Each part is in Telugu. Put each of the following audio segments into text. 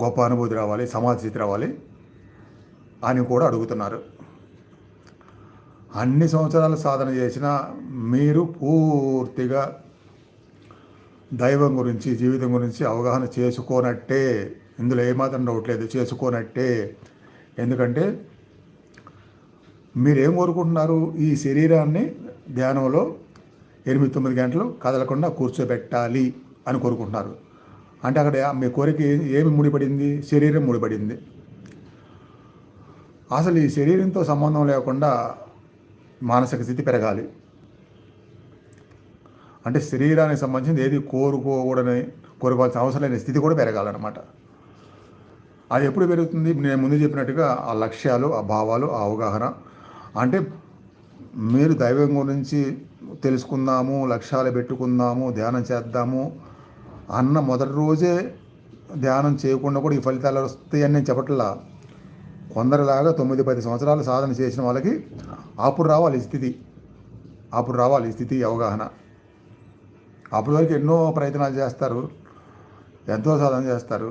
గొప్ప అనుభూతి రావాలి, సమాధి స్థితి రావాలి అని కూడా అడుగుతున్నారు. అన్ని సంవత్సరాలు సాధన చేసిన మీరు పూర్తిగా దైవం గురించి, జీవితం గురించి అవగాహన చేసుకోనట్టే. ఇందులో ఏమాత్రం డౌట్ లేదు, చేసుకోనట్టే. ఎందుకంటే మీరేం కోరుకుంటున్నారు? ఈ శరీరాన్ని ధ్యానంలో 8-9 గంటలు కదలకుండా కూర్చోబెట్టాలి అని కోరుకుంటున్నారు. అంటే అక్కడ మీ కోరిక ఏమి ముడిపడింది? శరీరం ముడిపడింది. అసలు ఈ శరీరంతో సంబంధం లేకుండా మానసిక స్థితి పెరగాలి. అంటే శరీరానికి సంబంధించింది ఏది కోరుకోవాల్సిన అవసరం లేని స్థితి కూడా పెరగాలన్నమాట. అది ఎప్పుడు పెరుగుతుంది? నేను ముందు చెప్పినట్టుగా ఆ లక్ష్యాలు, ఆ భావాలు, ఆ అవగాహన. అంటే మీరు దైవం గురించి తెలుసుకుందాము, లక్ష్యాలు పెట్టుకుందాము, ధ్యానం చేద్దాము అన్న మొదటి రోజే ధ్యానం చేయకుండా కూడా ఈ ఫలితాలు వస్తాయని నేను చెప్పట్లా. కొందరిలాగా 9-10 సంవత్సరాలు సాధన చేసిన వాళ్ళకి అప్పుడు రావాలి స్థితి, అవగాహన. అప్పటి వరకు ఎన్నో ప్రయత్నాలు చేస్తారు, ఎంతో సాధన చేస్తారు,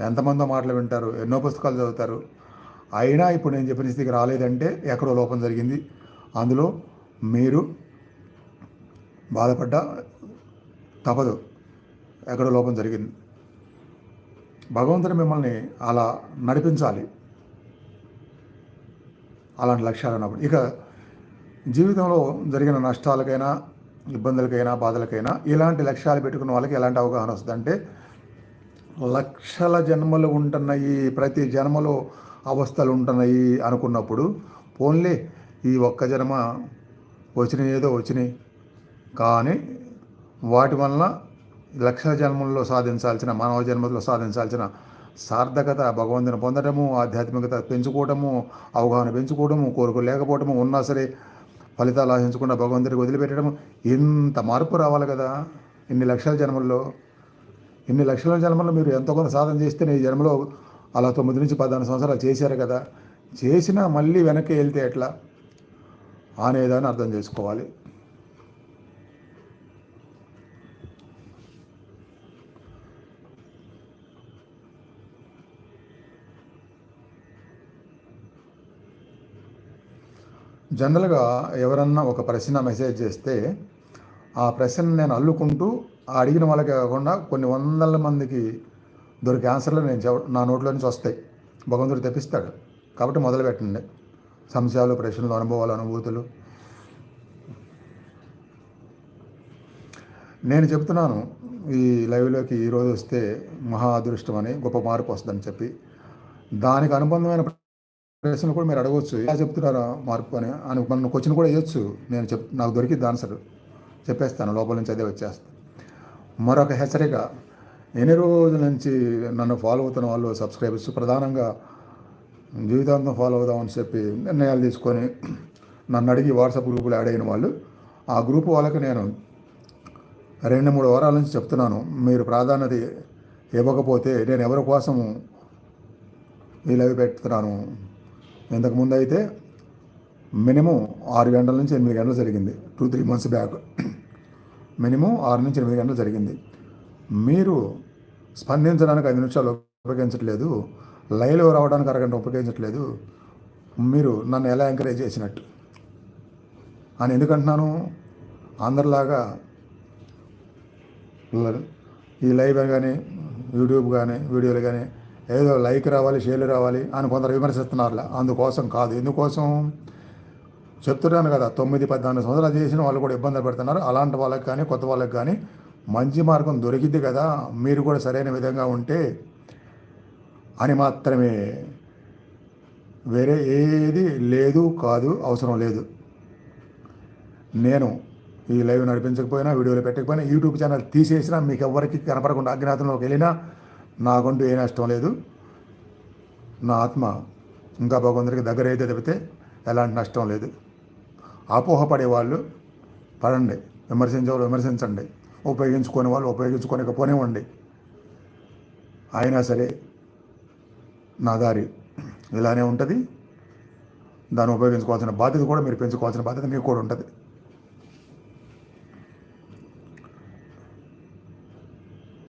ఎంతమందో మాటలు వింటారు, ఎన్నో పుస్తకాలు చదువుతారు. అయినా ఇప్పుడు నేను చెప్పిన స్థితికి రాలేదంటే ఎక్కడో లోపం జరిగింది. అందులో మీరు బాధపడ్డా తప్పదు, ఎక్కడో లోపం జరిగింది. భగవంతుడు మిమ్మల్ని అలా నడిపించాలి అలాంటి లక్ష్యాలు అన్నప్పుడు. ఇక జీవితంలో జరిగిన నష్టాలకైనా, ఇబ్బందులకైనా, బాధలకైనా ఇలాంటి లక్ష్యాలు పెట్టుకున్న వాళ్ళకి ఎలాంటి అవగాహన వస్తుందంటే, లక్షల జన్మలు ఉంటున్నాయి, ప్రతి జన్మలో అవస్థలు ఉంటున్నాయి అనుకున్నప్పుడు, పోన్లే ఈ ఒక్క జన్మ వచ్చినాయి, కానీ వాటి వలన లక్షల జన్మల్లో సాధించాల్సిన, మానవ జన్మలో సాధించాల్సిన సార్థకత, భగవంతుని పొందడము, ఆధ్యాత్మికత పెంచుకోవడము, అవగాహన పెంచుకోవడము, కోరికలు లేకపోవడము, ఉన్నా సరే ఫలితాలు ఆశించకుండా భగవంతుడికి వదిలిపెట్టడము, ఇంత మార్పు రావాలి కదా. ఇన్ని లక్షల జన్మల్లో మీరు ఎంతో కొంత సాధన చేస్తే ఈ జన్మలో అలా 9-14 సంవత్సరాలు చేశారు కదా. చేసినా మళ్ళీ వెనక్కి వెళ్తే ఎట్లా అనేదాన్ని అర్థం చేసుకోవాలి. జనరల్గా ఎవరన్నా ఒక ప్రశ్న మెసేజ్ చేస్తే ఆ ప్రశ్న నేను అల్లుకుంటూ అడిగిన వాళ్ళకి కాకుండా కొన్ని వందల మందికి దొరికే ఆన్సర్లు నా నోట్లో నుంచి వస్తాయి. భగవంతుడు తెప్పిస్తాడు. కాబట్టి మొదలు పెట్టండి. సంశయాలు, ప్రశ్నలు, అనుభవాలు, అనుభూతులు. నేను చెప్తున్నాను ఈ లైవ్లోకి ఈరోజు వస్తే మహా అదృష్టం అని, గొప్ప మార్పు వస్తుందని చెప్పి. దానికి అనుబంధమైన ప్రశ్నలు కూడా మీరు అడగవచ్చు. ఎలా చెప్తున్నారా మార్పు అని మన క్వశ్చన్ కూడా వేయచ్చు. నాకు దొరికింది ఆన్సర్ చెప్పేస్తాను, లోపల నుంచి అదే వచ్చేస్తాను. మరొక హెచ్చరిక, ఎన్ని రోజుల నుంచి నన్ను ఫాలో అవుతున్న వాళ్ళు, సబ్స్క్రైబర్స్ ప్రధానంగా జీవితాంతం ఫాలో అవుదామని చెప్పి నిర్ణయాలు తీసుకొని నన్ను అడిగి వాట్సాప్ గ్రూపులో యాడ్ అయిన వాళ్ళు, ఆ గ్రూపు వాళ్ళకి నేను 2-3 వారాల నుంచి చెప్తున్నాను, మీరు ప్రాధాన్యత ఇవ్వకపోతే నేను ఎవరి కోసము ఈ లైవ్ పెడుతున్నాను. ఇంతకుముందు అయితే మినిమం 6 గంటల నుంచి 8 గంటలు జరిగింది. 2-3 మంత్స్ బ్యాక్ మినిమం 6 నుంచి 8 గంటలు జరిగింది. మీరు స్పందించడానికి 5 నిమిషాలు ఉపయోగించట్లేదు, లైవ్లో రావడానికి అరగంట ఉపయోగించట్లేదు. మీరు నన్ను ఎలా ఎంకరేజ్ చేసినట్టు అని ఎందుకంటున్నాను? అందరిలాగా ఈ లైవ్ కానీ, యూట్యూబ్ కానీ, వీడియోలు కానీ ఏదో లైక్ రావాలి, షేర్లు రావాలి అని కొందరు విమర్శిస్తున్నారు. అందుకోసం కాదు. ఎందుకోసం చెప్తున్నాను కదా, 9-14 సంవత్సరాలు చేసిన వాళ్ళు కూడా ఇబ్బంది పెడుతున్నారు. అలాంటి వాళ్ళకి కానీ, కొత్త వాళ్ళకి కానీ మంచి మార్గం దొరికింది కదా, మీరు కూడా సరైన విధంగా ఉంటే అని మాత్రమే. వేరే ఏది లేదు, కాదు, అవసరం లేదు. నేను ఈ లైవ్ నడిపించకపోయినా, వీడియోలు పెట్టకపోయినా, యూట్యూబ్ ఛానల్ తీసేసినా, మీకు ఎవరికి కనపడకుండా అజ్ఞాతంలోకి వెళ్ళినా నాకంటూ ఏ నష్టం లేదు. నా ఆత్మ ఇంకా భగవంతుడికి దగ్గర అయితే తప్పితే ఎలాంటి నష్టం లేదు. అపోహపడే వాళ్ళు పడండి, విమర్శించే వాళ్ళు విమర్శించండి, ఉపయోగించుకునే వాళ్ళు ఉపయోగించుకోనికపోనివ్వండి. అయినా సరే నా దారి ఇలానే ఉంటుంది. దాన్ని ఉపయోగించుకోవాల్సిన బాధ్యత కూడా, మీరు పెంచుకోవాల్సిన బాధ్యత మీకు కూడా ఉంటుంది.